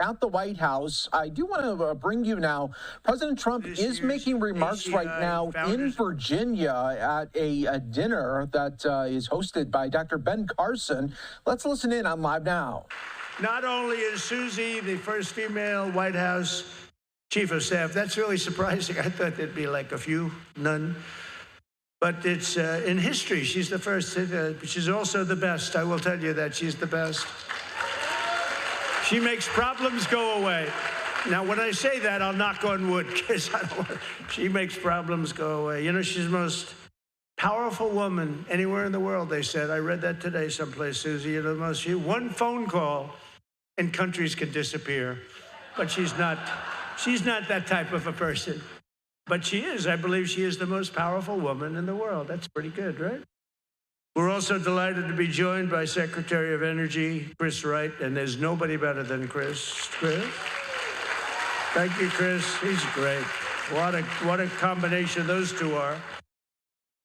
At the White House, I do want to bring you now. President Trump is making remarks right now in Virginia at a dinner that is hosted by Dr. Ben Carson. Let's listen in on Live Now. Not only is Susie the first female White House chief of staff, that's really surprising. I thought there'd be like a few, none. But it's in history, she's the first. She's also the best. I will tell you that she's the best. She makes problems go away. Now, when I say that, I'll knock on wood, because she makes problems go away. You know, she's the most powerful woman anywhere in the world, they said. I read that today someplace, Susie. You know, one phone call and countries can disappear. But she's not that type of a person. But she is. I believe she is the most powerful woman in the world. That's pretty good, right? We're also delighted to be joined by Secretary of Energy, Chris Wright, and there's nobody better than Chris. Chris? Thank you, Chris. He's great. What a combination those two are.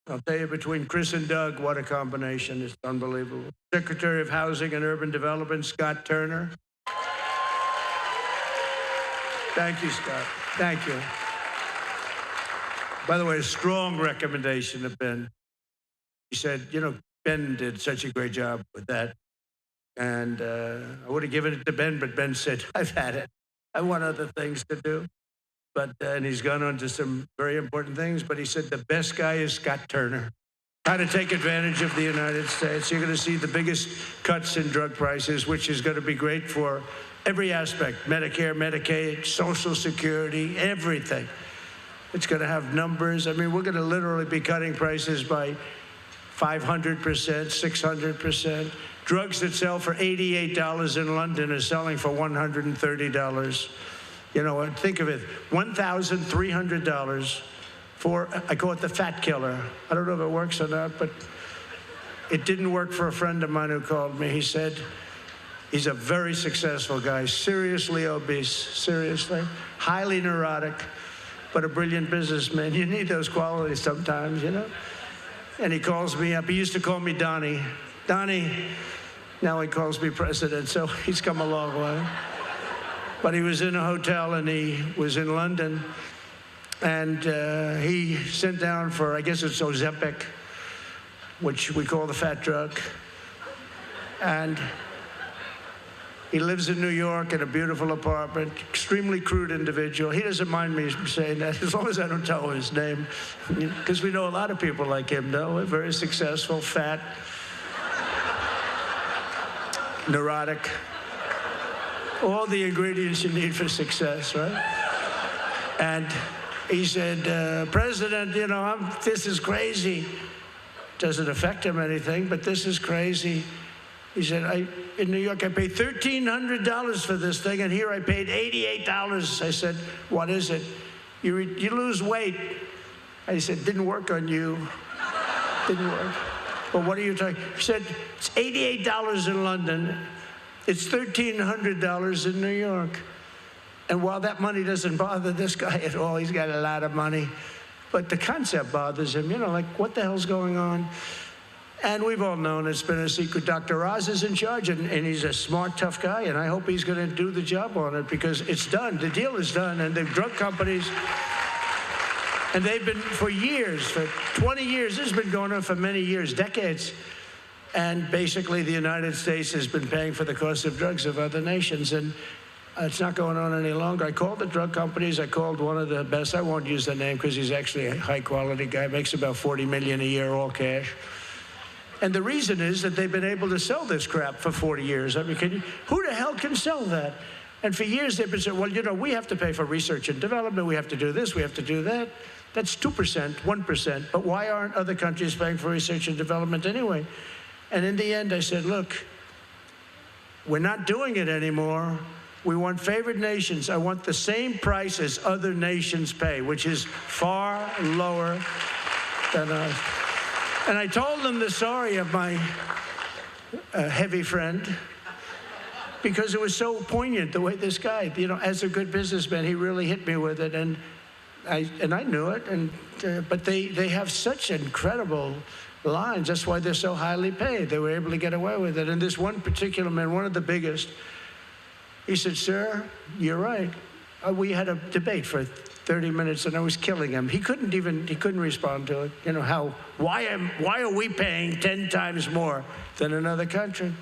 I'll tell you, between Chris and Doug, what a combination. It's unbelievable. Secretary of Housing and Urban Development, Scott Turner. Thank you, Scott. Thank you. By the way, a strong recommendation of Ben. He said, you know, Ben did such a great job with that. And I would have given it to Ben, but Ben said, I've had it. I want other things to do. But and he's gone on to some very important things. But he said the best guy is Scott Turner. How to take advantage of the United States. You're going to see the biggest cuts in drug prices, which is going to be great for every aspect. Medicare, Medicaid, Social Security, everything. It's going to have numbers. I mean, we're going to literally be cutting prices by 500%, 600%. Drugs that sell for $88 in London are selling for $130. You know, think of it, $1,300 for, I call it the fat killer. I don't know if it works or not, but it didn't work for a friend of mine who called me. He said, he's a very successful guy, seriously obese, seriously, highly neurotic, but a brilliant businessman. You need those qualities sometimes, you know? And he calls me up. He used to call me Donnie. Donnie, now he calls me President, so he's come a long way. But he was in a hotel, and he was in London, and he sent down for, I guess it's Ozempic, which we call the fat drug. And he lives in New York in a beautiful apartment, extremely crude individual. He doesn't mind me saying that, as long as I don't tell him his name, because we know a lot of people like him, though. Very successful, fat, neurotic, all the ingredients you need for success, right? And he said, President, you know, this is crazy. Doesn't affect him anything, but this is crazy. He said, in New York, I paid $1,300 for this thing, and here I paid $88. I said, what is it? You lose weight. I said, didn't work on you. Didn't work. But what are you talking? He said, it's $88 in London. It's $1,300 in New York. And while that money doesn't bother this guy at all, he's got a lot of money, but the concept bothers him. You know, like, what the hell's going on? And we've all known it's been a secret. Dr. Oz is in charge, and he's a smart, tough guy, and I hope he's going to do the job on it, because it's done. The deal is done, and the drug companies, and they've been for years, for 20 years, this has been going on for many years, decades, and basically the United States has been paying for the cost of drugs of other nations, and it's not going on any longer. I called the drug companies. I called one of the best. I won't use the name because he's actually a high-quality guy, makes about $40 million a year, all cash. And the reason is that they've been able to sell this crap for 40 years. I mean, who the hell can sell that? And for years they've been saying, well, you know, we have to pay for research and development. We have to do this. We have to do that. That's 2%, 1%. But why aren't other countries paying for research and development anyway? And in the end, I said, look, we're not doing it anymore. We want favored nations. I want the same price as other nations pay, which is far lower than us. And I told them the story of my heavy friend, because it was so poignant the way this guy, you know, as a good businessman, he really hit me with it, and I knew it. And but they have such incredible lines. That's why they're so highly paid. They were able to get away with it. And this one particular man, one of the biggest, He said, sir, you're right. We had a debate for 30 minutes, and I was killing him. He couldn't respond to it. You know, why are we paying 10 times more than another country?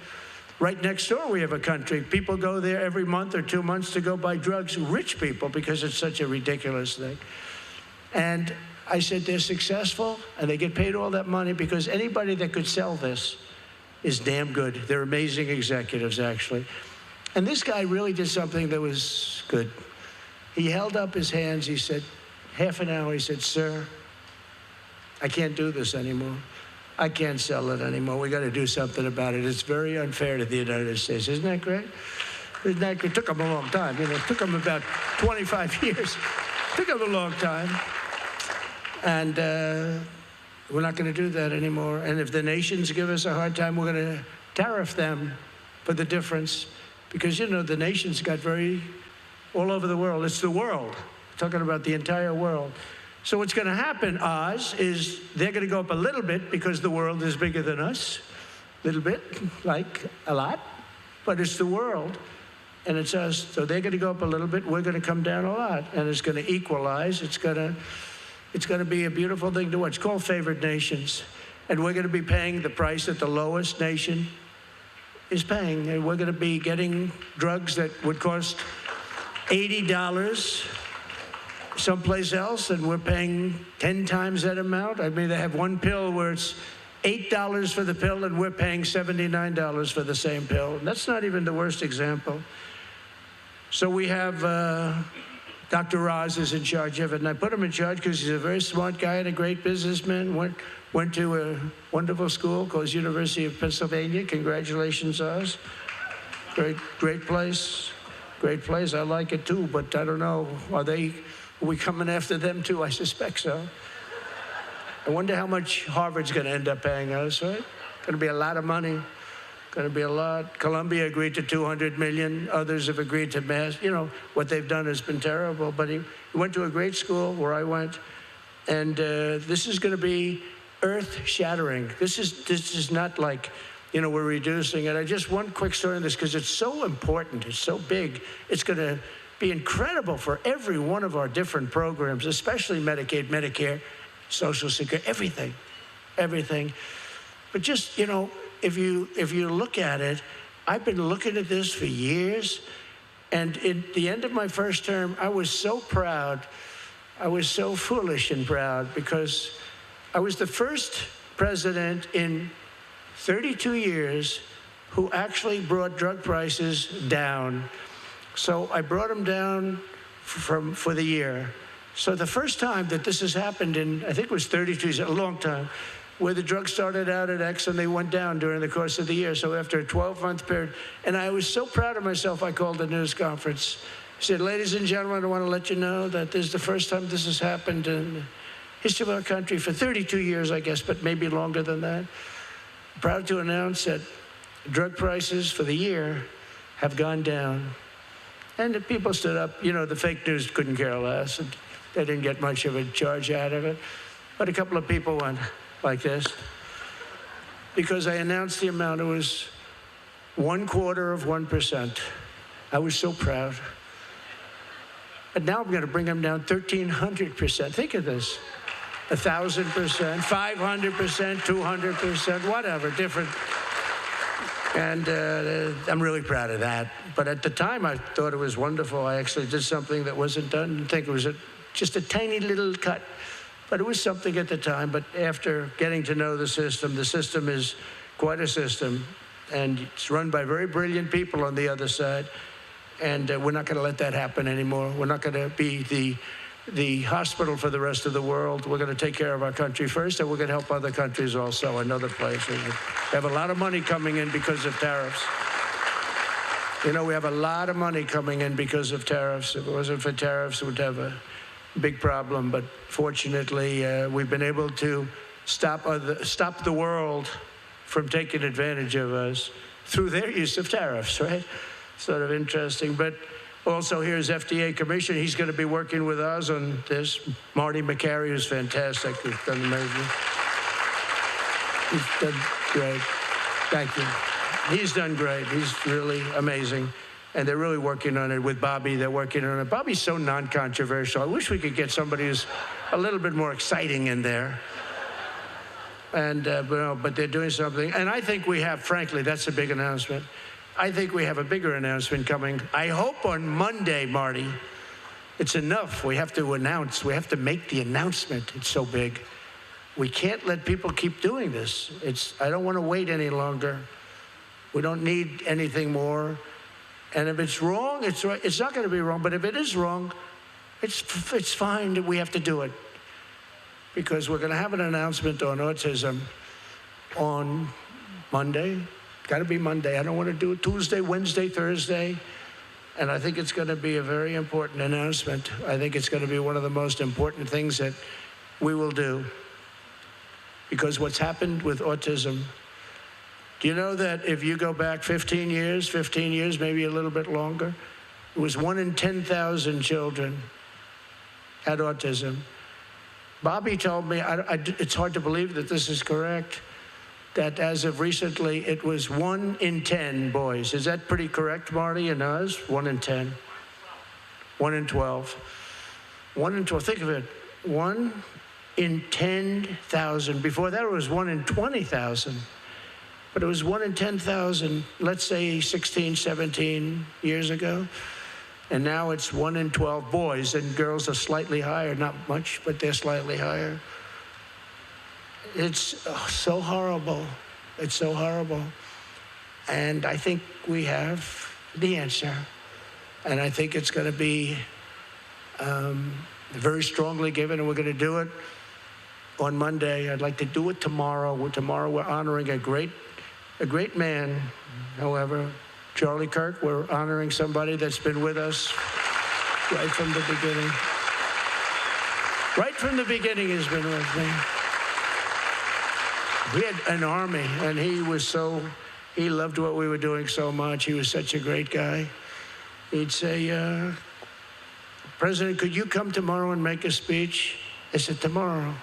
Right next door, we have a country. People go there every month or 2 months to go buy drugs, rich people, because it's such a ridiculous thing. And I said, they're successful, and they get paid all that money because anybody that could sell this is damn good. They're amazing executives, actually. And this guy really did something that was good. He held up his hands. He said, half an hour, he said, sir, I can't do this anymore. I can't sell it anymore. We got to do something about it. It's very unfair to the United States. Isn't that great? Isn't that great? It took him a long time. You know, it took him about 25 years. It took him a long time. And we're not going to do that anymore. And if the nations give us a hard time, we're going to tariff them for the difference. Because, you know, the nations got all over the world. It's the world. We're talking about the entire world. So what's going to happen, Oz, is they're going to go up a little bit because the world is bigger than us. A little bit, like a lot, but it's the world, and it's us. So they're going to go up a little bit. We're going to come down a lot, and it's going to equalize. It's going to be a beautiful thing to watch. It's called favored nations, and we're going to be paying the price that the lowest nation is paying, and we're going to be getting drugs that would cost $80 someplace else, and we're paying 10 times that amount. I mean, they have one pill where it's $8 for the pill, and we're paying $79 for the same pill. And that's not even the worst example. So we have Dr. Oz is in charge of it, and I put him in charge because he's a very smart guy and a great businessman. Went to a wonderful school called University of Pennsylvania. Congratulations, Oz. Great place. Great place. I like it too, but I don't know. Are we coming after them too? I suspect so. I wonder how much Harvard's going to end up paying us, right? Going to be a lot of money. Going to be a lot. Columbia agreed to $200 million. Others have agreed to mass. You know, what they've done has been terrible. But he went to a great school where I went. And this is going to be earth-shattering. This is not like, you know, we're reducing it. Just one quick story on this, because it's so important. It's so big. It's going to be incredible for every one of our different programs, especially Medicaid, Medicare, Social Security, everything. But just, you know, if you look at it, I've been looking at this for years, and at the end of my first term, I was so proud. I was so foolish and proud, because I was the first president in 32 years who actually brought drug prices down. So I brought them down for the year. So the first time that this has happened in, I think it was 32 years, a long time, where the drugs started out at X and they went down during the course of the year. So after a 12-month period, and I was so proud of myself, I called a news conference. I said, ladies and gentlemen, I want to let you know that this is the first time this has happened in the history of our country for 32 years, I guess, but maybe longer than that. I'm proud to announce that drug prices for the year have gone down. And the people stood up. You know, the fake news couldn't care less. And they didn't get much of a charge out of it. But a couple of people went like this, because I announced the amount. It was 1/4%. I was so proud. But now I'm going to bring them down 1,300%. Think of this. 1,000%, 500%, 200%, whatever, different. And I'm really proud of that. But at the time, I thought it was wonderful. I actually did something that wasn't done. I didn't think it was just a tiny little cut. But it was something at the time. But after getting to know the system is quite a system. And it's run by very brilliant people on the other side. And we're not going to let that happen anymore. We're not going to be the hospital for the rest of the world. We're going to take care of our country first, and we're going to help other countries also and other places. We have a lot of money coming in because of tariffs. You know, we have a lot of money coming in because of tariffs. If it wasn't for tariffs, we'd have a big problem. But fortunately, we've been able to stop the world from taking advantage of us through their use of tariffs, right? Sort of interesting. But also, here's FDA Commissioner. He's going to be working with us on this. Marty McCary, who's fantastic. He's done amazing. He's done great. Thank you. He's done great. He's really amazing. And they're really working on it with Bobby. They're working on it. Bobby's so non-controversial. I wish we could get somebody who's a little bit more exciting in there. And, but they're doing something. And I think we have, frankly, that's a big announcement. I think we have a bigger announcement coming. I hope on Monday, Marty. It's enough. We have to announce. We have to make the announcement. It's so big. We can't let people keep doing this. I don't want to wait any longer. We don't need anything more. And if it's wrong, it's right. It's not going to be wrong. But if it is wrong, it's fine that we have to do it. Because we're going to have an announcement on autism on Monday. Got to be Monday. I don't want to do it Tuesday, Wednesday, Thursday. And I think it's going to be a very important announcement. I think it's going to be one of the most important things that we will do. Because what's happened with autism, do you know that if you go back 15 years, maybe a little bit longer, it was 1 in 10,000 children had autism. Bobby told me, it's hard to believe that this is correct, that as of recently, it was 1 in 10 boys. Is that pretty correct, Marty and Oz? 1 in 10. 1 in 12. 1 in 12. Think of it. 1 in 10,000. Before that, it was 1 in 20,000. But it was 1 in 10,000, let's say 16, 17 years ago. And now it's 1 in 12 boys, and girls are slightly higher. Not much, but they're slightly higher. It's so horrible. It's so horrible. And I think we have the answer. And I think it's going to be very strongly given, and we're going to do it on Monday. I'd like to do it tomorrow. Tomorrow we're honoring a great man, however. Charlie Kirk, we're honoring somebody that's been with us right from the beginning. Right from the beginning he's been with me. We had an army, and he loved what we were doing so much. He was such a great guy. He'd say, President, could you come tomorrow and make a speech? I said, tomorrow?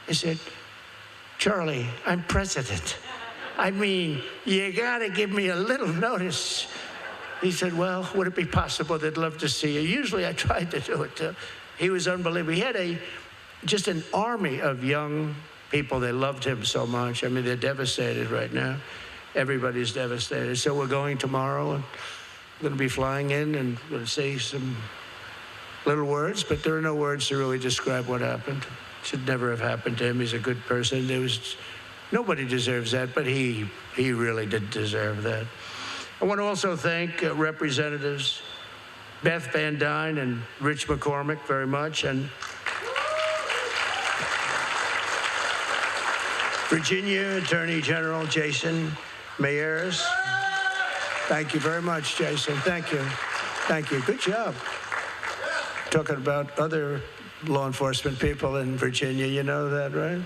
I said, Charlie, I'm president. I mean, you got to give me a little notice. He said, well, would it be possible? They'd love to see you. Usually I tried to do it, too. He was unbelievable. He had just an army of young people. They loved him so much. I mean, they're devastated right now. Everybody's devastated. So we're going tomorrow, and we're going to be flying in, and we're going to say some little words, but there are no words to really describe what happened. It should never have happened to him. He's a good person. Nobody deserves that, but he really did deserve that. I want to also thank Representatives Beth Van Dyne and Rich McCormick very much, and Virginia Attorney General Jason Mayeres. Thank you very much, Jason. Thank you. Thank you. Good job. Talking about other law enforcement people in Virginia, you know that, right?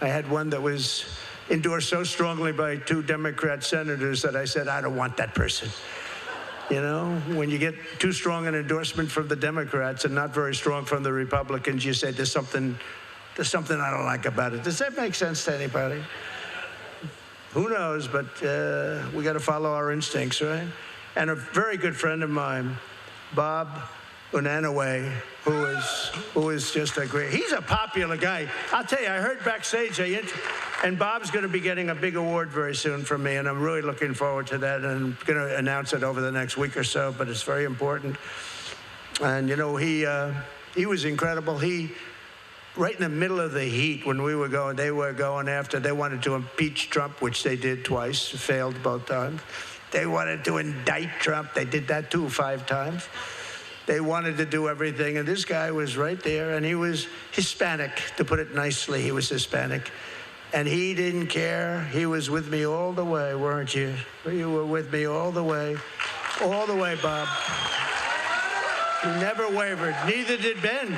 I had one that was endorsed so strongly by 2 Democrat senators that I said, I don't want that person. You know, when you get too strong an endorsement from the Democrats and not very strong from the Republicans, you say there's something I don't like about it. Does that make sense to anybody? Who knows, but we got to follow our instincts, right? And a very good friend of mine, Bob Unanaway, who is just he's a popular guy. I'll tell you, I heard backstage, and Bob's going to be getting a big award very soon from me, and I'm really looking forward to that, and I'm going to announce it over the next week or so, but it's very important. And, you know, he was incredible. Right in the middle of the heat when we were going, they wanted to impeach Trump, which they did twice, failed both times. They wanted to indict Trump. They did that too 5 times. They wanted to do everything, and this guy was right there, and he was Hispanic, to put it nicely. He was Hispanic, and he didn't care. He was with me all the way, weren't you? You were with me all the way, Bob. He never wavered. Neither did Ben.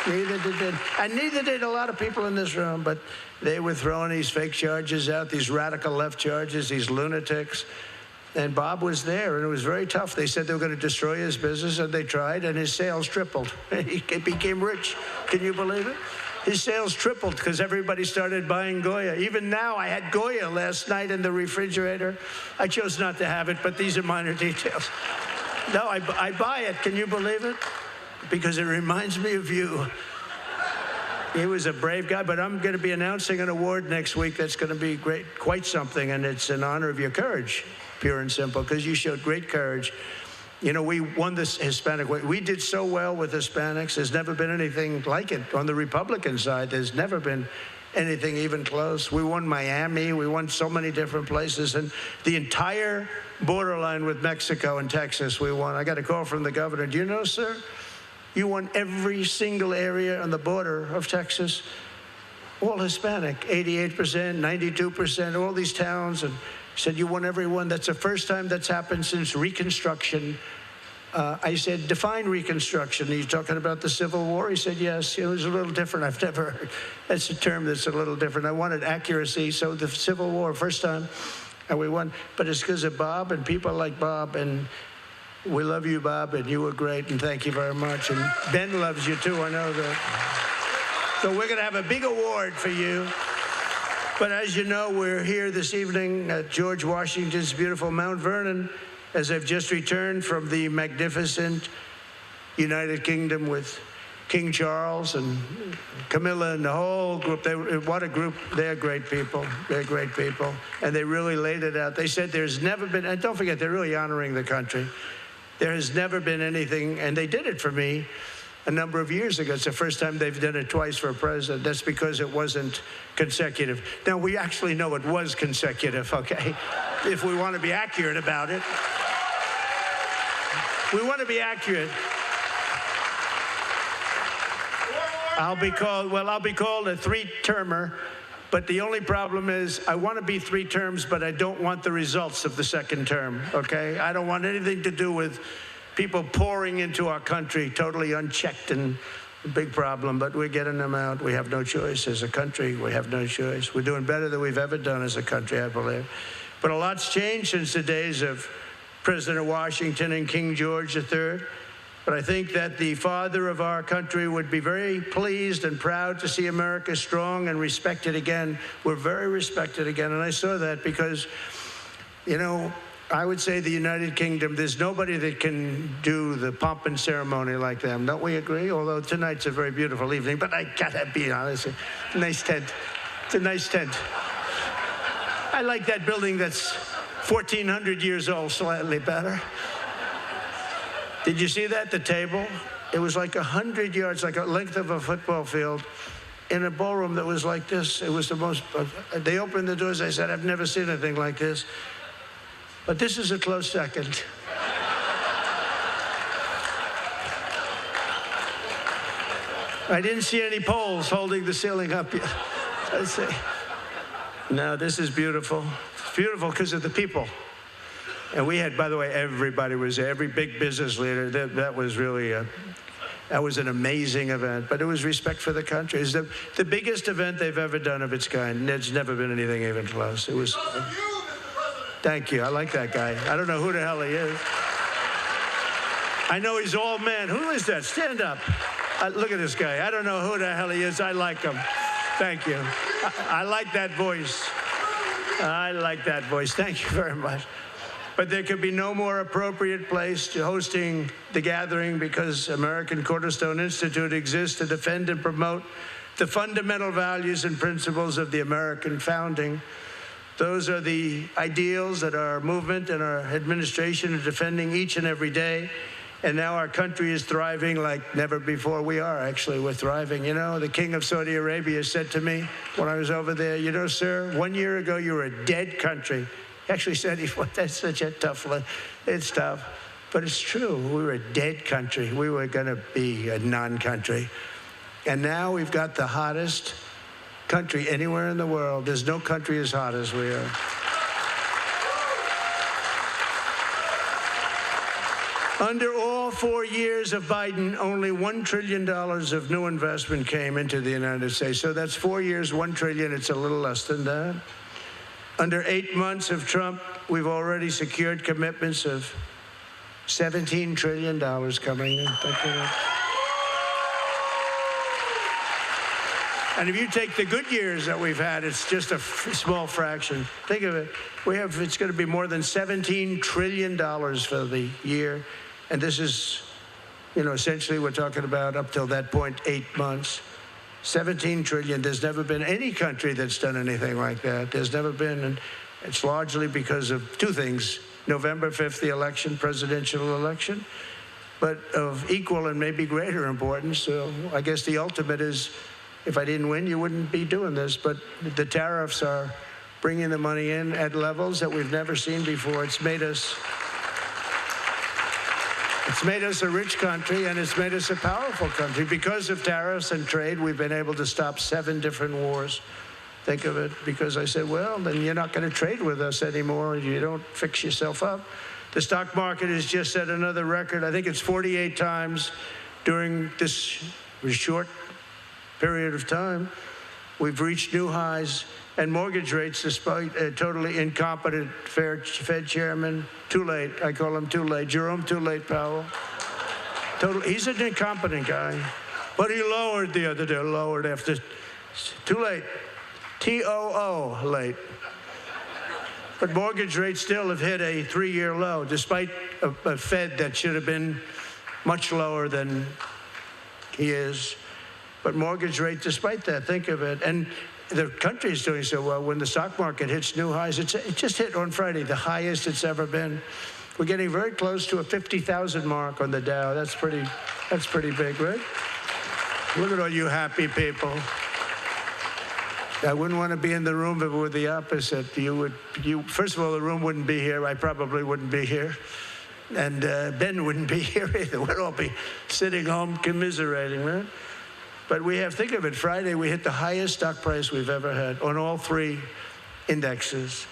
Neither did Ben. And neither did a lot of people in this room, but they were throwing these fake charges out, these radical left charges, these lunatics. And Bob was there, and it was very tough. They said they were going to destroy his business, and they tried, and his sales tripled. He became rich. Can you believe it? His sales tripled because everybody started buying Goya. Even now, I had Goya last night in the refrigerator. I chose not to have it, but these are minor details. No, I buy it. Can you believe it? Because it reminds me of you. He was a brave guy, but I'm going to be announcing an award next week that's going to be great, quite something, and it's in honor of your courage, pure and simple, because you showed great courage. You know, we won this Hispanic way. We did so well with Hispanics. There's never been anything like it. On the Republican side, there's never been anything even close. We won Miami. We won so many different places. And the entire borderline with Mexico and Texas, we won. I got a call from the governor. Do you know, sir, you won every single area on the border of Texas, all Hispanic, 88%, 92%, all these towns. And said, you won every one. That's the first time that's happened since Reconstruction. I said, define Reconstruction. Are you talking about the Civil War? He said, yes. It was a little different. I've never heard. That's a term that's a little different. I wanted accuracy. So the Civil War, first time, and we won. But it's because of Bob and people like Bob. And we love you, Bob, and you were great, and thank you very much. And Ben loves you, too. I know that. So we're going to have a big award for you. But as you know, we're here this evening at George Washington's beautiful Mount Vernon, as I've just returned from the magnificent United Kingdom with King Charles and Camilla and the whole group. What a group. They're great people. They're great people. And they really laid it out. They said there's never been, and don't forget, they're really honoring the country. There has never been anything, and they did it for me a number of years ago. It's the first time they've done it twice for a president. That's because it wasn't consecutive. Now, we actually know it was consecutive, okay? If we want to be accurate about it. We want to be accurate. I'll be called a three-termer, but the only problem is I want to be 3 terms, but I don't want the results of the second term, okay? I don't want anything to do with people pouring into our country totally unchecked, and a big problem, but we're getting them out. We have no choice as a country. We have no choice. We're doing better than we've ever done as a country, I believe. But a lot's changed since the days of President Washington and King George III. But I think that the father of our country would be very pleased and proud to see America strong and respected again. We're very respected again, and I saw that because, you know, I would say the United Kingdom, there's nobody that can do the pomp and ceremony like them. Don't we agree? Although tonight's a very beautiful evening, but I gotta be honest, nice tent. It's a nice tent. I like that building that's 1,400 years old, slightly better. Did you see that, the table? It was like 100 yards, like a length of a football field, in a ballroom that was like this. It was the most, they opened the doors, I said, I've never seen anything like this. But this is a close second. I didn't see any poles holding the ceiling up yet. I'd say, no, this is beautiful. It's beautiful because of the people. And we had, by the way, everybody was there, every big business leader. That was really that was an amazing event. But it was respect for the country. It's the biggest event they've ever done of its kind. There's never been anything even close. It was. Thank you. I like that guy. I don't know who the hell he is. I know he's all men. Who is that? Stand up. Look at this guy. I don't know who the hell he is. I like him. Thank you. I like that voice. I like that voice. Thank you very much. But there could be no more appropriate place to hosting the gathering because American Cornerstone Institute exists to defend and promote the fundamental values and principles of the American founding. Those are the ideals that our movement and our administration are defending each and every day. And now our country is thriving like never before. We are, actually. We're thriving. You know, the King of Saudi Arabia said to me when I was over there, you know, sir, 1 year ago you were a dead country. He actually said, that's such a tough one. It's tough. But it's true. We were a dead country. We were going to be a non-country. And now we've got the hottest country anywhere in the world. There's no country as hot as we are. Under all 4 years of Biden, only $1 trillion of new investment came into the United States. So that's 4 years, $1 trillion. It's a little less than that. Under 8 months of Trump, we've already secured commitments of $17 trillion coming in. Thank you. And if you take the good years that we've had, it's just a small fraction. Think of it. It's going to be more than $17 trillion for the year. And this is, essentially we're talking about up till that point, 8 months. 17 trillion. There's never been any country that's done anything like that. There's never been, and it's largely because of two things. November 5th, the election, presidential election, but of equal and maybe greater importance. So I guess the ultimate is, if I didn't win, you wouldn't be doing this. But the tariffs are bringing the money in at levels that we've never seen before. It's made us a rich country, and it's made us a powerful country. Because of tariffs and trade, we've been able to stop 7 different wars. Think of it, because I said, well, then you're not going to trade with us anymore. You don't fix yourself up. The stock market has just set another record. I think it's 48 times during this short period of time. We've reached new highs. And mortgage rates, despite a totally incompetent Fed chairman, too late. I call him too late. Jerome Too Late Powell. He's an incompetent guy. But he lowered the other day, lowered after, too late. T-O-O, late. But mortgage rates still have hit a 3-year low, despite a Fed that should have been much lower than he is. But mortgage rate, despite that, think of it. And the country is doing so well. When the stock market hits new highs, it just hit on Friday, the highest it's ever been. We're getting very close to a 50,000 mark on the Dow. That's pretty big, right? Look at all you happy people. I wouldn't want to be in the room if it were the opposite. First of all, the room wouldn't be here. I probably wouldn't be here. And Ben wouldn't be here either. We'd all be sitting home commiserating, right? But think of it, Friday we hit the highest stock price we've ever had on all 3 indexes.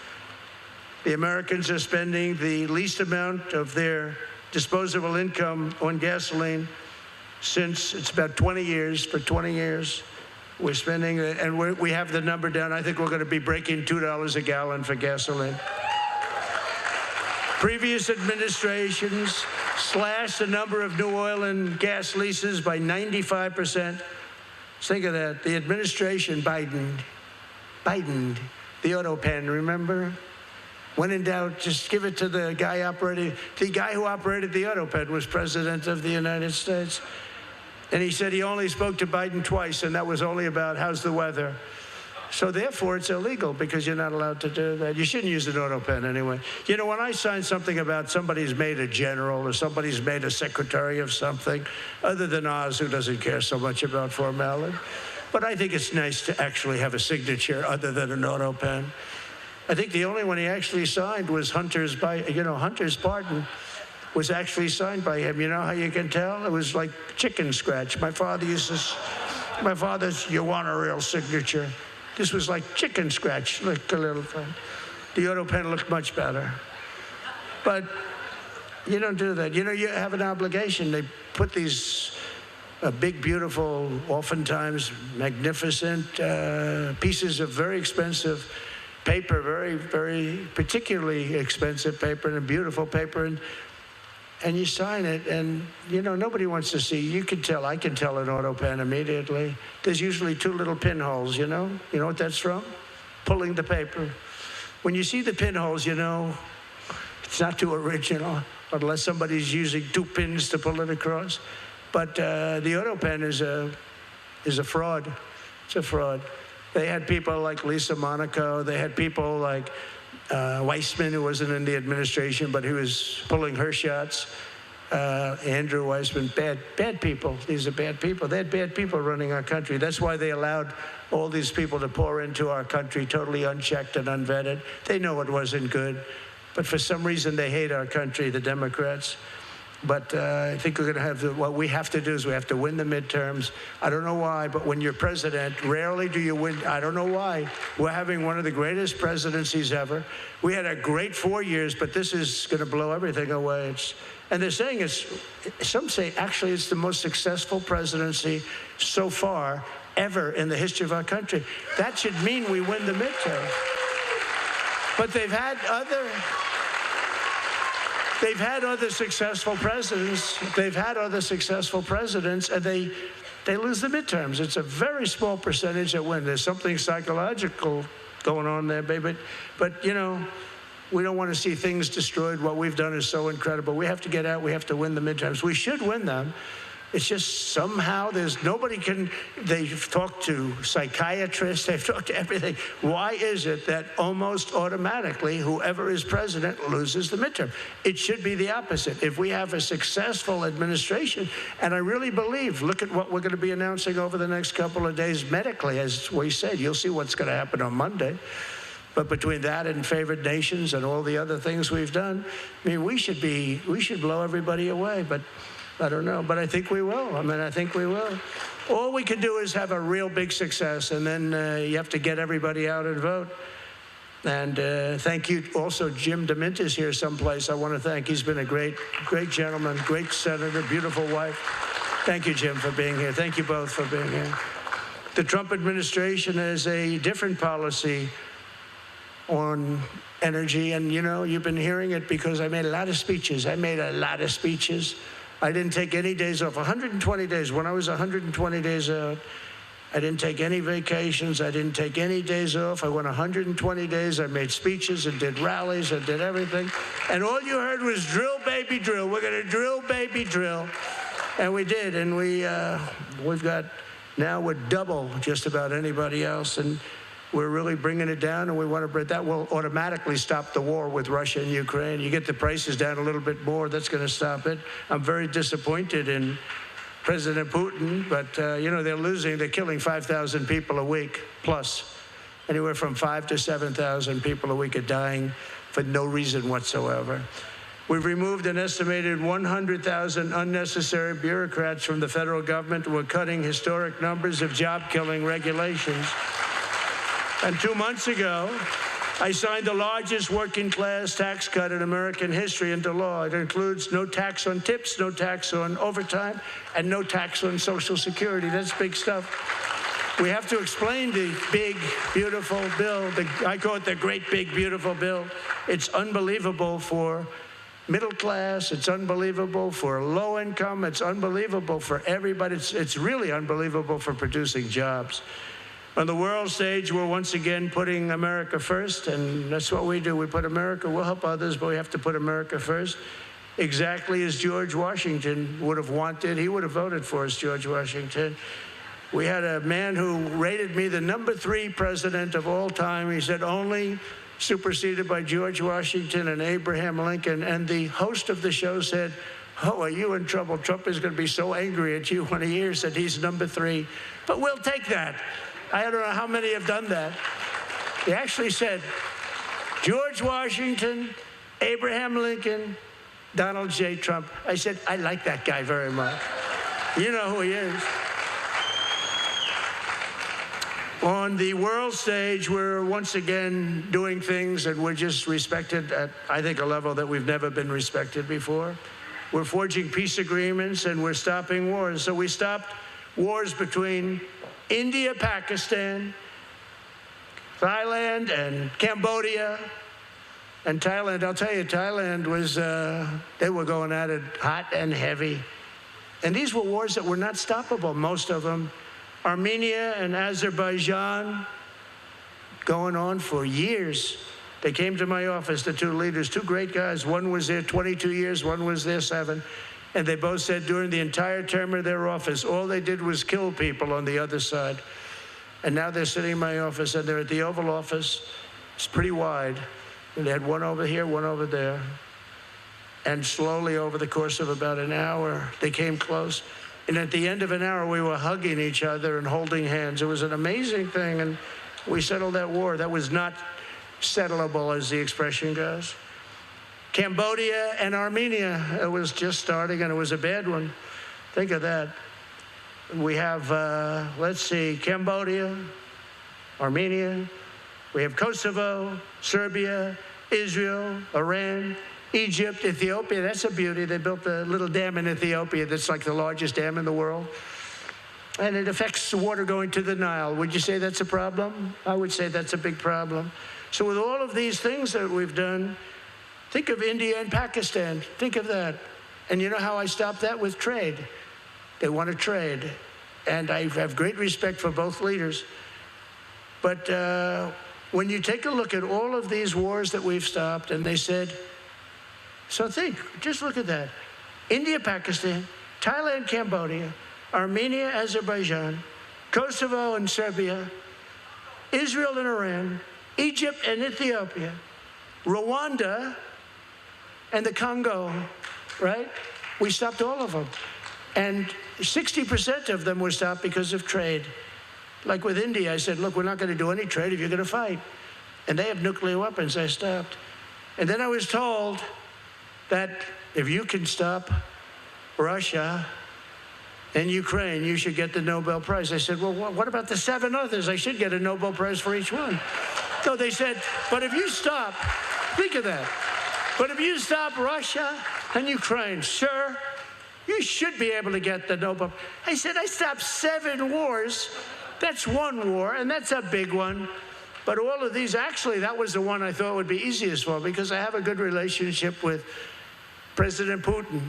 The Americans are spending the least amount of their disposable income on gasoline since it's about 20 years. For 20 years, we're spending, and we have the number down. I think we're going to be breaking $2 a gallon for gasoline. Previous administrations slashed the number of new oil and gas leases by 95%. Think of that. The administration, Biden, the auto pen, remember? When in doubt, just give it to the guy who operated the auto pen was president of the United States. And he said he only spoke to Biden twice, and that was only about how's the weather. So therefore, it's illegal because you're not allowed to do that. You shouldn't use an auto pen anyway. When I sign something about somebody's made a general or somebody's made a secretary of something, other than Oz, who doesn't care so much about formality, but I think it's nice to actually have a signature other than an auto pen. I think the only one he actually signed was Hunter's pardon was actually signed by him. You know how you can tell? It was like chicken scratch. My father's, you want a real signature? This was like chicken scratch, like a little thing. The auto pen looked much better. But you don't do that. You have an obligation. They put these big, beautiful, oftentimes magnificent pieces of very expensive paper, very, very particularly expensive paper and a beautiful paper, and you sign it, and nobody wants to see. You can tell. I can tell an auto pen immediately. There's usually 2 little pinholes. You know what that's from? Pulling the paper. When you see the pinholes, it's not too original, unless somebody's using 2 pins to pull it across. But the auto pen is a fraud. It's a fraud. They had people like Lisa Monaco. They had people like Weissman, who wasn't in the administration, but he was pulling her shots. Andrew Weissman, bad people. These are bad people. They had bad people running our country. That's why they allowed all these people to pour into our country totally unchecked and unvetted. They know it wasn't good, but for some reason they hate our country, the Democrats. But I think we're going to have what we have to do is we have to win the midterms. I don't know why, but when you're president, rarely do you win. I don't know why. We're having one of the greatest presidencies ever. We had a great 4 years, but this is going to blow everything away. And they're saying some say actually it's the most successful presidency so far ever in the history of our country. That should mean we win the midterm. But they've had other successful presidents. And they lose the midterms. It's a very small percentage that win. There's something psychological going on there, baby. But We don't want to see things destroyed. What we've done is so incredible. We have to get out. We have to win the midterms. We should win them. It's just somehow they've talked to psychiatrists, they've talked to everything. Why is it that almost automatically whoever is president loses the midterm? It should be the opposite. If we have a successful administration, and I really believe, look at what we're going to be announcing over the next couple of days medically, as we said. You'll see what's going to happen on Monday. But between that and favored nations and all the other things we've done, I mean, we should blow everybody away. But I don't know, but I think we will. I mean, I think we will. All we can do is have a real big success, and then you have to get everybody out and vote. And thank you also, Jim DeMint is here someplace. I want to thank. He's been a great gentleman, great senator, beautiful wife. Thank you, Jim, for being here. Thank you both for being here. The Trump administration has a different policy on energy, and you know, you've been hearing it because I made a lot of speeches. I didn't take any days off. 120 days. When I was 120 days out, I didn't take any vacations. I didn't take any days off. I went 120 days. I made speeches and did rallies and did everything. And all you heard was drill, baby, drill. We're going to drill, baby, drill. And we did. And we've got, now we're double just about anybody else. And we're really bringing it down, and we want to bring that will automatically stop the war with Russia and Ukraine. You get the prices down a little bit more, that's going to stop it. I'm very disappointed in President Putin, but you know, they're killing 5,000 people a week plus. Anywhere from 5,000 to 7,000 people a week are dying for no reason whatsoever. We've removed an estimated 100,000 unnecessary bureaucrats from the federal government. We're cutting historic numbers of job-killing regulations. And 2 months ago, I signed the largest working-class tax cut in American history into law. It includes no tax on tips, no tax on overtime, and no tax on Social Security. That's big stuff. We have to explain the big, beautiful bill. I call it the great, big, beautiful bill. It's unbelievable for middle class. It's unbelievable for low income. It's unbelievable for everybody. It's really unbelievable for producing jobs. On the world stage, we're once again putting America first, and that's what we do. We put America, we'll help others, but we have to put America first, exactly as George Washington would have wanted. He would have voted for us, George Washington. We had a man who rated me the #3 president of all time. He said only superseded by George Washington and Abraham Lincoln, and the host of the show said, "Oh, are you in trouble? Trump is going to be so angry at you when he hears that he's #3. But we'll take that. I don't know how many have done that. He actually said, George Washington, Abraham Lincoln, Donald J. Trump. I said, I like that guy very much. You know who he is. On the world stage, we're once again doing things, and we're just respected at, I think, a level that we've never been respected before. We're forging peace agreements, and we're stopping wars. So we stopped wars between India, Pakistan, Thailand, and Cambodia, and Thailand. I'll tell you, Thailand was, they were going at it hot and heavy. And these were wars that were not stoppable, most of them. Armenia and Azerbaijan, going on for years. They came to my office, the two leaders, two great guys. One was there 22 years, one was there 7. And they both said during the entire term of their office, all they did was kill people on the other side. And now they're sitting in my office, and they're at the Oval Office. It's pretty wide. And they had one over here, one over there. And slowly, over the course of about an hour, they came close. And at the end of an hour, we were hugging each other and holding hands. It was an amazing thing, and we settled that war. That was not settleable, as the expression goes. Cambodia and Armenia, it was just starting, and it was a bad one. Think of that. We have, let's see, Cambodia, Armenia. We have Kosovo, Serbia, Israel, Iran, Egypt, Ethiopia. That's a beauty. They built a little dam in Ethiopia that's like the largest dam in the world. And it affects the water going to the Nile. Would you say that's a problem? I would say that's a big problem. So with all of these things that we've done, think of India and Pakistan. Think of that. And you know how I stopped that? With trade. They want to trade. And I have great respect for both leaders. But when you take a look at all of these wars that we've stopped, and they said, so just look at that. India, Pakistan, Thailand, Cambodia, Armenia, Azerbaijan, Kosovo and Serbia, Israel and Iran, Egypt and Ethiopia, Rwanda and the Congo, right? We stopped all of them. And 60% of them were stopped because of trade. Like with India, I said, look, we're not going to do any trade if you're going to fight. And they have nuclear weapons. I stopped. And then I was told that if you can stop Russia and Ukraine, you should get the Nobel Prize. I said, well, what about the 7 others? I should get a Nobel Prize for each one. So they said, but if you stop, think of that. But if you stop Russia and Ukraine, sir, you should be able to get the Nobel. I said, I stopped 7 wars. That's one war, and that's a big one. But all of these, actually, that was the one I thought would be easiest for, because I have a good relationship with President Putin.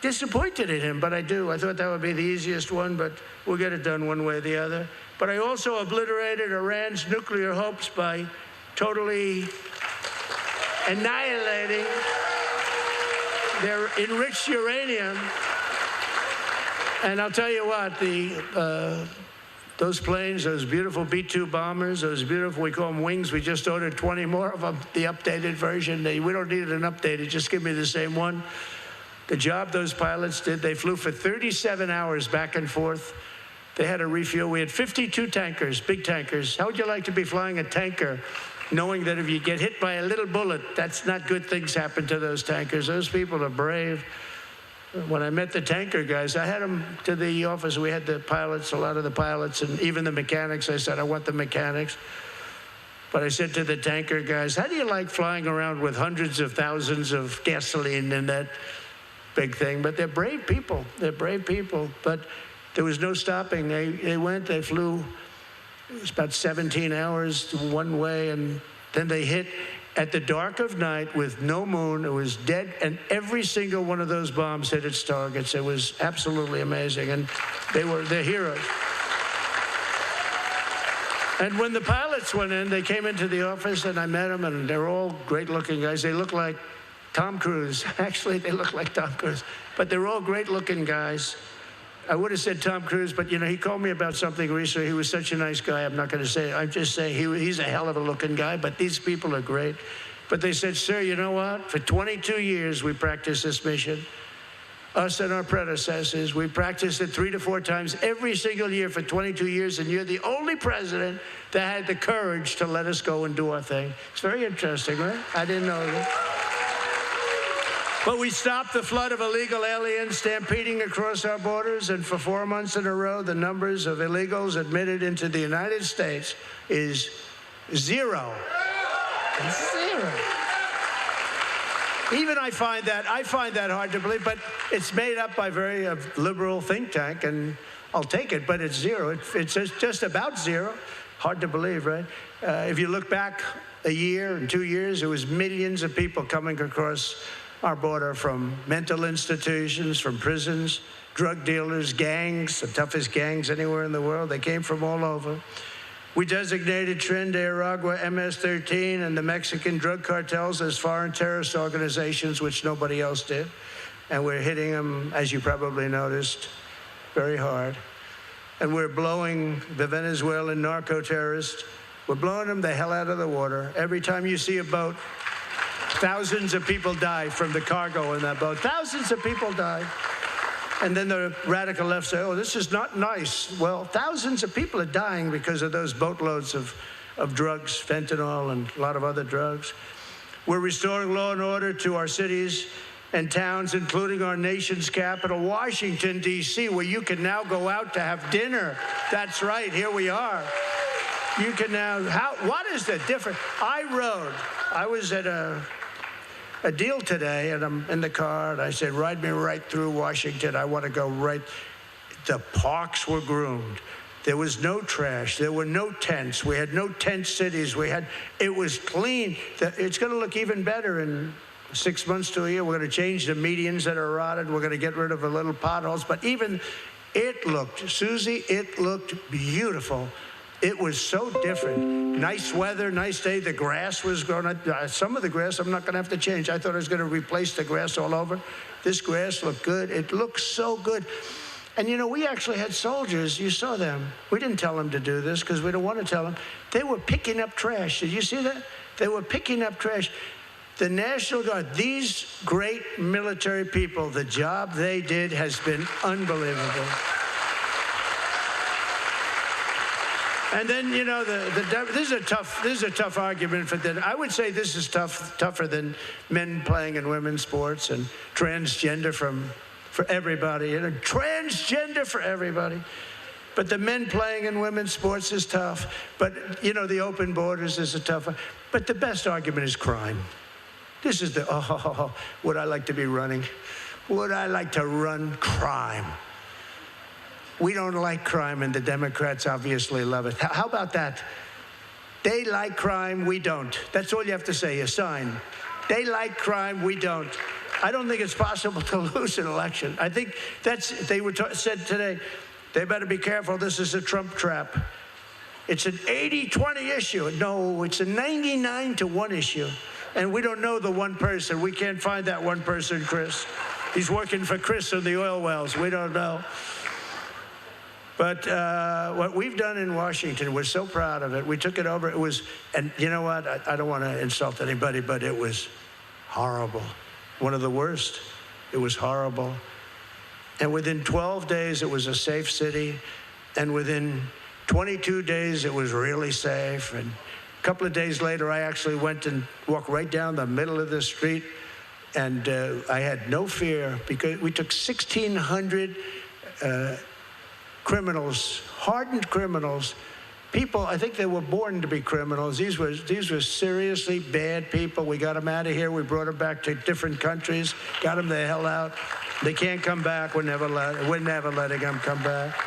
Disappointed in him, but I do. I thought that would be the easiest one, but we'll get it done one way or the other. But I also obliterated Iran's nuclear hopes by totally annihilating their enriched uranium. And I'll tell you what, those planes, those beautiful B-2 bombers, those beautiful, we call them wings, we just ordered 20 more of them, the updated version. We don't need an updated, just give me the same one. The job those pilots did, they flew for 37 hours back and forth. They had to refuel. We had 52 tankers, big tankers. How would you like to be flying a tanker, knowing that if you get hit by a little bullet, that's not good things happen to those tankers? Those people are brave. When I met the tanker guys, I had them to the office. We had the pilots, a lot of the pilots, and even the mechanics. I said, I want the mechanics. But I said to the tanker guys, how do you like flying around with hundreds of thousands of gasoline in that big thing? But they're brave people. They're brave people. But there was no stopping. They flew, it was about 17 hours one way, and then they hit at the dark of night with no moon. It was dead, and every single one of those bombs hit its targets. It was absolutely amazing, and they're heroes. And when the pilots went in, they came into the office, and I met them, and they're all great-looking guys. They look like Tom Cruise. Actually, they look like Tom Cruise. But they're all great-looking guys. I would have said Tom Cruise, but, you know, he called me about something recently. He was such a nice guy. I'm not going to say it. I'm just saying he's a hell of a looking guy, but these people are great. But they said, sir, you know what? For 22 years, we practiced this mission. Us and our predecessors, we practiced it 3 to 4 times every single year for 22 years, and you're the only president that had the courage to let us go and do our thing. It's very interesting, right? I didn't know that. But we stopped the flood of illegal aliens stampeding across our borders, and for 4 months in a row, the numbers of illegals admitted into the United States is 0. It's 0. Even I find that hard to believe, but it's made up by very liberal think tank, and I'll take it, but it's 0. It's just about 0. Hard to believe, right? If you look back a year and 2 years, there was millions of people coming across our border from mental institutions, from prisons, drug dealers, gangs, the toughest gangs anywhere in the world. They came from all over. We designated Tren de Aragua, MS-13, and the Mexican drug cartels as foreign terrorist organizations, which nobody else did. And we're hitting them, as you probably noticed, very hard. And we're blowing the Venezuelan narco-terrorists. We're blowing them the hell out of the water. Every time you see a boat, thousands of people die from the cargo in that boat. Thousands of people die. And then the radical left say, oh, this is not nice. Well, thousands of people are dying because of those boatloads of drugs, fentanyl, and a lot of other drugs. We're restoring law and order to our cities and towns, including our nation's capital, Washington, D.C., where you can now go out to have dinner. That's right, here we are. You can now, what is the difference? I was at a deal today, and I'm in the car, and I said, ride me right through Washington. I want to go right. The parks were groomed. There was no trash. There were no tents. We had no tent cities. It was clean. It's going to look even better in 6 months to a year. We're going to change the medians that are rotted. We're going to get rid of the little potholes. But even it looked, Susie, it looked beautiful. It was so different. Nice weather, nice day. The grass was growing. Some of the grass I'm not going to have to change. I thought I was going to replace the grass all over. This grass looked good. It looked so good. And, you know, we actually had soldiers. You saw them. We didn't tell them to do this because we don't want to tell them. They were picking up trash. Did you see that? They were picking up trash. The National Guard, these great military people, the job they did has been unbelievable. And then, you know, this is a tough argument for them. I would say this is tougher than men playing in women's sports and transgender for everybody. You know, transgender for everybody. But the men playing in women's sports is tough. But, you know, the open borders is a tough one. But the best argument is crime. This is would I like to be running? Would I like to run crime? We don't like crime, and the Democrats obviously love it. How about that? They like crime, we don't. That's all you have to say, a sign. They like crime, we don't. I don't think it's possible to lose an election. I think they said today, they better be careful, this is a Trump trap. It's an 80-20 issue. No, it's a 99-1 issue. And we don't know the one person. We can't find that one person, Chris. He's working for Chris in the oil wells. We don't know. But what we've done in Washington, we're so proud of it. We took it over. It was, and you know what? I don't want to insult anybody, but it was horrible. One of the worst. It was horrible. And within 12 days, it was a safe city. And within 22 days, it was really safe. And a couple of days later, I actually went and walked right down the middle of the street. And I had no fear because we took 1,600 criminals, hardened criminals, people, I think they were born to be criminals. These were seriously bad people. We got them out of here. We brought them back to different countries, got them the hell out. They can't come back. We're never letting them come back.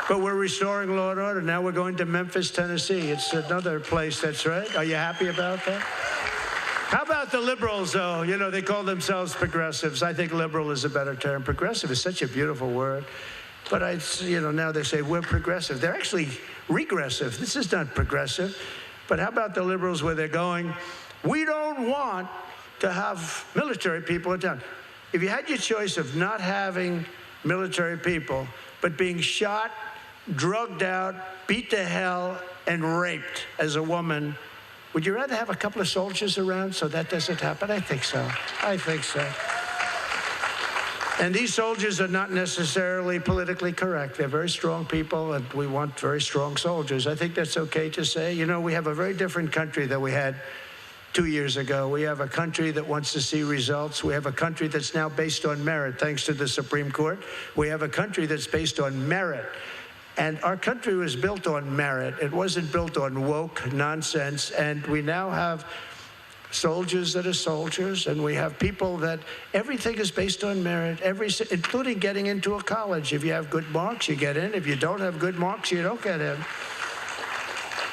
But we're restoring law and order. Now we're going to Memphis, Tennessee. It's another place that's right. Are you happy about that? How about the liberals, though? You know, they call themselves progressives. I think liberal is a better term. Progressive is such a beautiful word. But now they say we're progressive. They're actually regressive. This is not progressive. But how about the liberals where they're going, we don't want to have military people in town. If you had your choice of not having military people, but being shot, drugged out, beat to hell, and raped as a woman, would you rather have a couple of soldiers around so that doesn't happen? I think so. I think so. And these soldiers are not necessarily politically correct. They're very strong people, and we want very strong soldiers. I think that's okay to say. You know, we have a very different country than we had 2 years ago. We have a country that wants to see results. We have a country that's now based on merit, thanks to the Supreme Court. We have a country that's based on merit. And our country was built on merit. It wasn't built on woke nonsense. And we now have soldiers that are soldiers, and we have people that everything is based on merit, including getting into a college. If you have good marks, you get in. If you don't have good marks, you don't get in.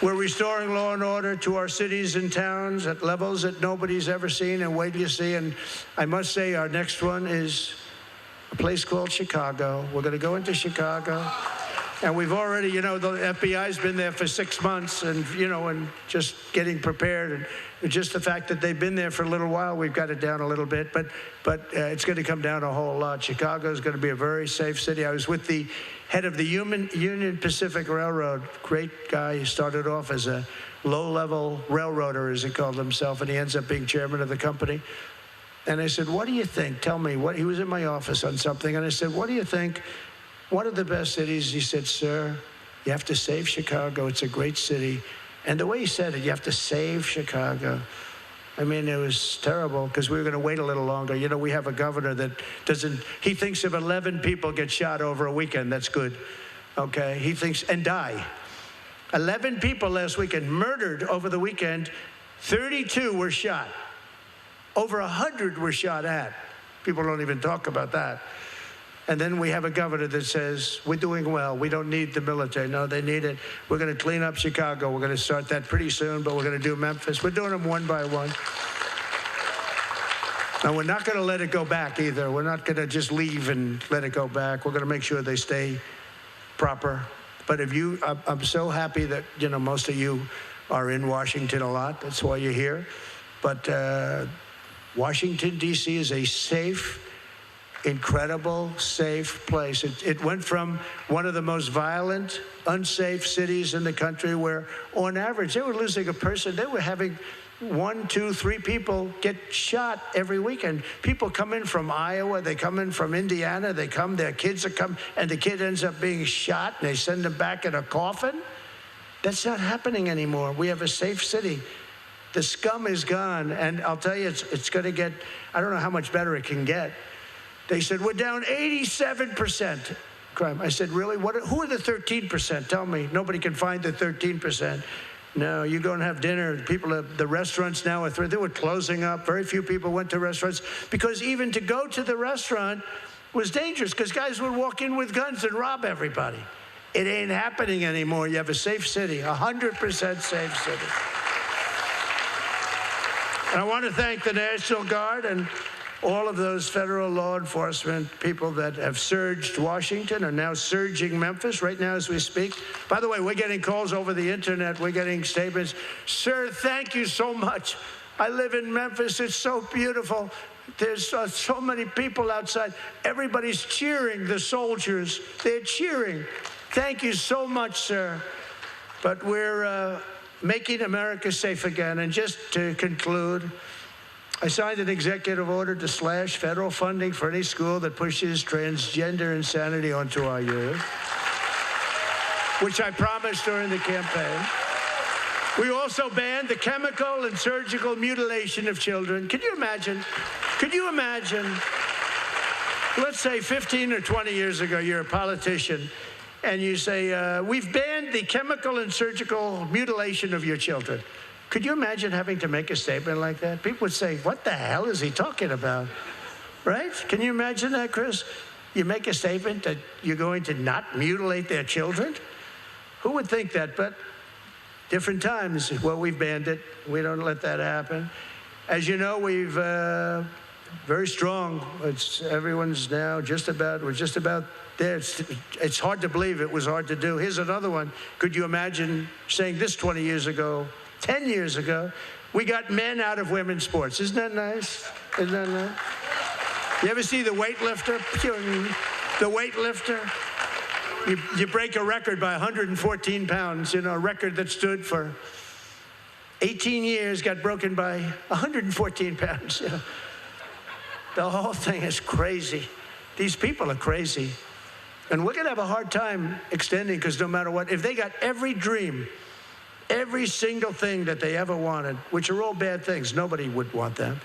We're restoring law and order to our cities and towns at levels that nobody's ever seen, and wait till you see. And I must say, our next one is a place called Chicago. We're going to go into Chicago. And we've already, you know, the FBI's been there for 6 months and, you know, and just getting prepared. And just the fact that they've been there for a little while, we've got it down a little bit. But it's going to come down a whole lot. Chicago is going to be a very safe city. I was with the head of the Union Pacific Railroad, great guy. He started off as a low-level railroader, as he called himself, and he ends up being chairman of the company. And I said, what do you think? Tell me. He was in my office on something, and I said, what do you think? One of the best cities. He said, sir, you have to save Chicago. It's a great city. And the way he said it, you have to save Chicago. I mean, it was terrible because we were going to wait a little longer. You know, we have a governor that he thinks if 11 people get shot over a weekend, that's good. Okay? He thinks, and die. 11 people last weekend murdered over the weekend. 32 were shot. Over 100 were shot at. People don't even talk about that. And then we have a governor that says, we're doing well. We don't need the military. No, they need it. We're going to clean up Chicago. We're going to start that pretty soon, but we're going to do Memphis. We're doing them one by one. And we're not going to let it go back either. We're not going to just leave and let it go back. We're going to make sure they stay proper. But I'm so happy that, most of you are in Washington a lot. That's why you're here. But Washington, D.C. is a safe, incredible, safe place. It went from one of the most violent, unsafe cities in the country where, on average, they were losing a person. They were having 1, 2, 3 people get shot every weekend. People come in from Iowa, they come in from Indiana, their kids are coming, and the kid ends up being shot, and they send them back in a coffin. That's not happening anymore. We have a safe city. The scum is gone, and I'll tell you, it's going to get, I don't know how much better it can get. They said, we're down 87% crime. I said, really? Who are the 13%? Tell me. Nobody can find the 13%. No, you go and have dinner. The restaurants now they were closing up. Very few people went to restaurants because even to go to the restaurant was dangerous because guys would walk in with guns and rob everybody. It ain't happening anymore. You have a safe city, 100% safe city. And I want to thank the National Guard and all of those federal law enforcement people that have surged Washington are now surging Memphis right now as we speak. By the way, we're getting calls over the internet. We're getting statements. Sir, thank you so much. I live in Memphis. It's so beautiful. There's so many people outside. Everybody's cheering the soldiers. They're cheering. Thank you so much, sir. But we're making America safe again. And just to conclude, I signed an executive order to slash federal funding for any school that pushes transgender insanity onto our youth, which I promised during the campaign. We also banned the chemical and surgical mutilation of children. Can you imagine? Could you imagine? Let's say 15 or 20 years ago, you're a politician, and you say, we've banned the chemical and surgical mutilation of your children. Could you imagine having to make a statement like that? People would say, what the hell is he talking about? Right? Can you imagine that, Chris? You make a statement that you're going to not mutilate their children? Who would think that? But different times. Well, we've banned it. We don't let that happen. As you know, we've very strong. Everyone's now we're just about there. It's hard to believe it was hard to do. Here's another one. Could you imagine saying this 20 years ago? 10 years ago, we got men out of women's sports. Isn't that nice? Isn't that nice? You ever see the weightlifter? The weightlifter? You break a record by 114 pounds, a record that stood for 18 years got broken by 114 pounds. The whole thing is crazy. These people are crazy. And we're going to have a hard time extending because no matter what, if they got every dream, every single thing that they ever wanted, which are all bad things. Nobody would want them.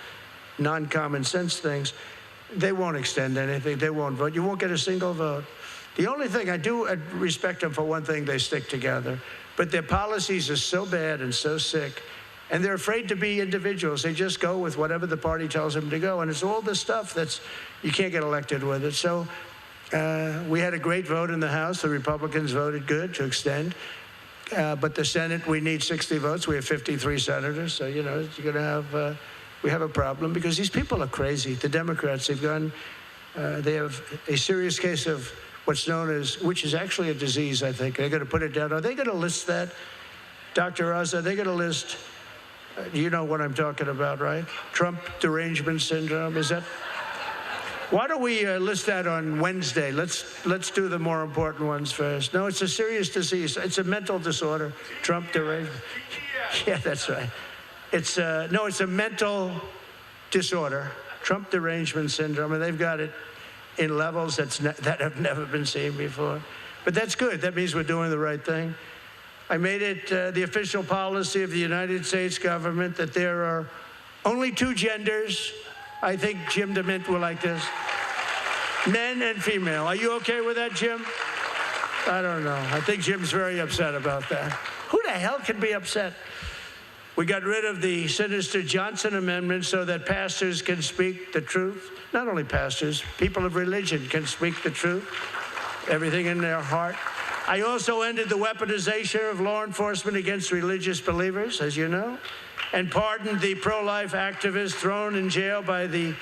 Non-common sense things. They won't extend anything. They won't vote. You won't get a single vote. The only thing I respect them for one thing, they stick together. But their policies are so bad and so sick. And they're afraid to be individuals. They just go with whatever the party tells them to go. And it's all the stuff you can't get elected with it. So we had a great vote in the House. The Republicans voted good to extend. But the Senate, we need 60 votes. We have 53 senators. So, you're going to we have a problem because these people are crazy. The Democrats, they have a serious case of what's known as, which is actually a disease, I think. They're going to put it down. Are they going to list that? Dr. Oz, are they going to list, you know what I'm talking about, right? Trump derangement syndrome, is that? Why don't we list that on Wednesday? Let's do the more important ones first. No, it's a serious disease. It's a mental disorder. Trump derangement. Yeah, that's right. It's a mental disorder. Trump derangement syndrome, and they've got it in levels that have never been seen before. But that's good. That means we're doing the right thing. I made it the official policy of the United States government that there are only 2 genders. I think Jim DeMint will like this. Men and female. Are you okay with that, Jim? I don't know. I think Jim's very upset about that. Who the hell can be upset? We got rid of the sinister Johnson Amendment so that pastors can speak the truth. Not only pastors, people of religion can speak the truth, everything in their heart. I also ended the weaponization of law enforcement against religious believers, as you know, and pardoned the pro-life activists thrown in jail by the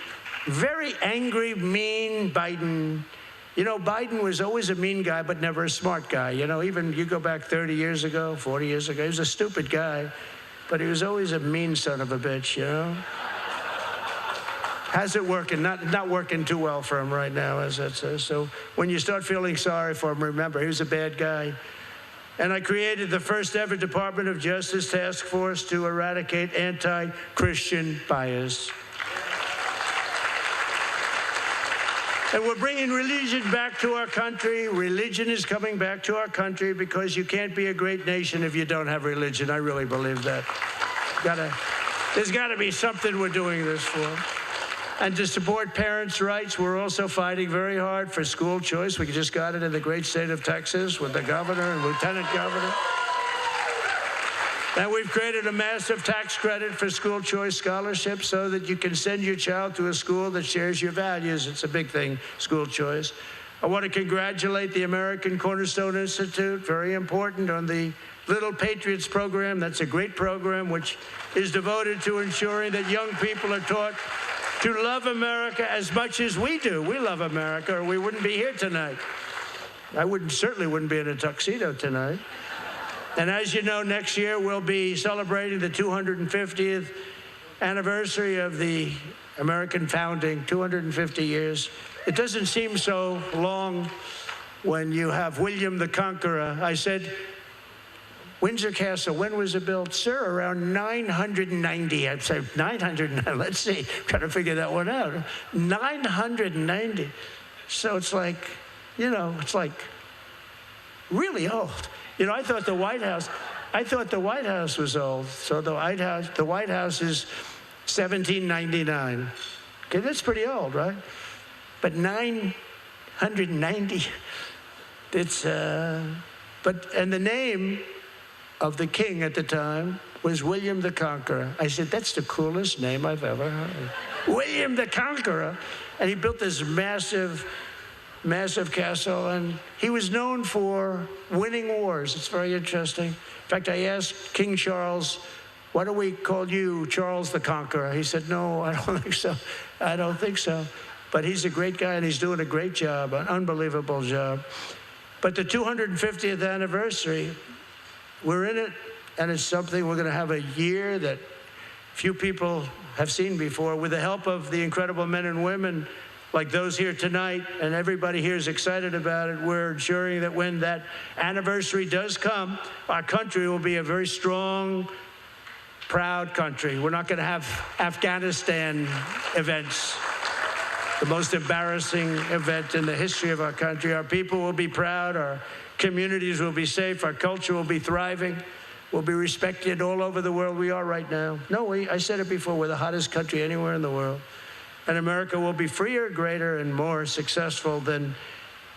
very angry, mean Biden You know, Biden was always a mean guy, but never a smart guy. You know, even you go back 30 years ago, 40 years ago, he was a stupid guy, but he was always a mean son of a bitch, you know? How's it working? Not working too well for him right now, as that says. So when you start feeling sorry for him, remember, he was a bad guy. And I created the first ever Department of Justice task force to eradicate anti-Christian bias. And we're bringing religion back to our country. Religion is coming back to our country because you can't be a great nation if you don't have religion. I really believe that. There's got to be something we're doing this for. And to support parents' rights, we're also fighting very hard for school choice. We just got it in the great state of Texas with the governor and lieutenant governor. And we've created a massive tax credit for school choice scholarships so that you can send your child to a school that shares your values. It's a big thing, school choice. I want to congratulate the American Cornerstone Institute, very important, on the Little Patriots program. That's a great program which is devoted to ensuring that young people are taught to love America as much as we do. We love America, or we wouldn't be here tonight. I certainly wouldn't be in a tuxedo tonight. And as you know, next year we'll be celebrating the 250th anniversary of the American founding, 250 years. It doesn't seem so long when you have William the Conqueror. I said, Windsor Castle, when was it built? Sir, around 990. I'd say 990. Let's see. Trying to figure that one out. 990. So it's like, you know, it's like really old. You know, I thought the White House was old. So the White House is 1799. Okay, that's pretty old, right? But 990, and the name of the king at the time was William the Conqueror. I said, that's the coolest name I've ever heard. William the Conqueror. And he built this massive castle, and he was known for winning wars. It's very interesting. In fact, I asked King Charles, why do we call you Charles the Conqueror? He said, no, I don't think so. I don't think so. But he's a great guy, and he's doing a great job, an unbelievable job. But the 250th anniversary, we're in it, and it's something we're going to have a year that few people have seen before. With the help of the incredible men and women like those here tonight, and everybody here is excited about it, we're ensuring that when that anniversary does come, our country will be a very strong, proud country. We're not going to have Afghanistan events, the most embarrassing event in the history of our country. Our people will be proud, our communities will be safe, our culture will be thriving, we'll be respected all over the world. We are right now. No, I said it before, we're the hottest country anywhere in the world. And America will be freer, greater, and more successful than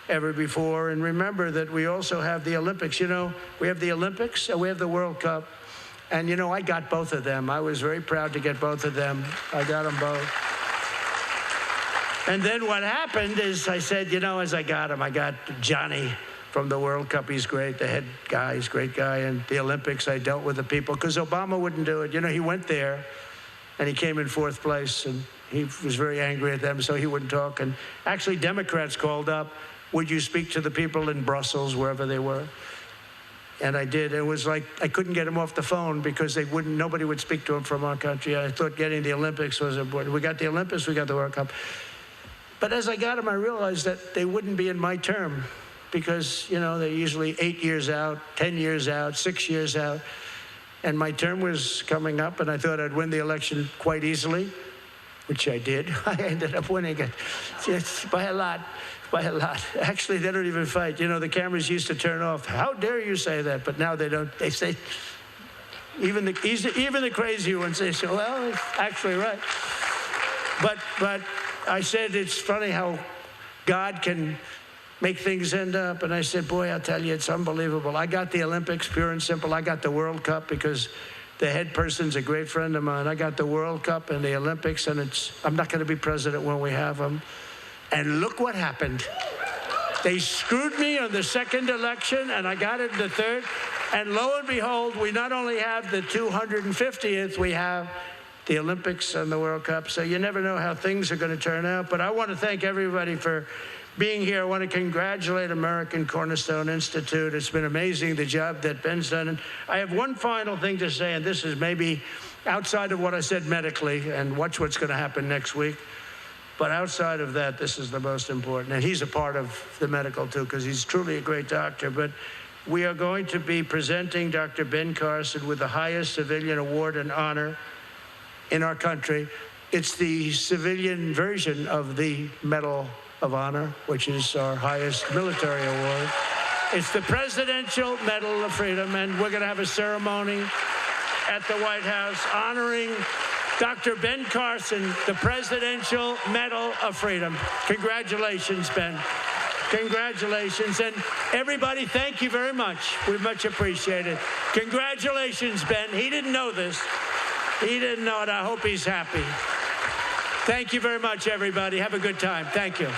ever before. And remember that we also have the Olympics. You know, we have the Olympics and we have the World Cup. And, you know, I got both of them. I was very proud to get both of them. I got them both. And then what happened is I said, you know, as I got them, I got Johnny from the World Cup. He's great. The head guy, he's a great guy. And the Olympics, I dealt with the people because Obama wouldn't do it. You know, he went there and he came in 4th place, and he was very angry at them, so he wouldn't talk. And actually, Democrats called up, would you speak to the people in Brussels, wherever they were? And I did. It was like I couldn't get him off the phone because nobody would speak to him from our country. I thought getting the Olympics was important. We got the Olympics, we got the World Cup. But as I got him, I realized that they wouldn't be in my term because, you know, they're usually 8 years out, 10 years out, 6 years out. And my term was coming up, and I thought I'd win the election quite easily, which I did. I ended up winning it by a lot. Actually, they don't even fight. You know, the cameras used to turn off. How dare you say that? But now they don't. They say, even the crazy ones, they say, well, it's actually right. But I said, it's funny how God can make things end up. And I said, boy, I'll tell you, it's unbelievable. I got the Olympics, pure and simple. I got the World Cup because the head person's a great friend of mine. I got the World Cup and the Olympics, and I'm not going to be president when we have them. And look what happened. They screwed me on the second election, and I got it in the third. And lo and behold, we not only have the 250th, we have the Olympics and the World Cup. So you never know how things are going to turn out. But I want to thank everybody for being here. I want to congratulate American Cornerstone Institute. It's been amazing, the job that Ben's done. And I have one final thing to say, and this is maybe outside of what I said medically, and watch what's going to happen next week. But outside of that, this is the most important. And he's a part of the medical, too, because he's truly a great doctor. But we are going to be presenting Dr. Ben Carson with the highest civilian award and honor in our country. It's the civilian version of the Medal of Honor, which is our highest military award. It's the Presidential Medal of Freedom, and we're going to have a ceremony at the White House honoring Dr. Ben Carson, the Presidential Medal of Freedom. Congratulations, Ben. Congratulations. And everybody, thank you very much. We much appreciate it. Congratulations, Ben. He didn't know this. He didn't know it. I hope he's happy. Thank you very much, everybody. Have a good time. Thank you.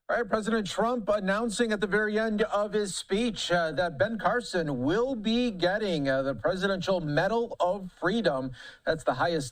All right, President Trump announcing at the very end of his speech that Ben Carson will be getting the Presidential Medal of Freedom. That's the highest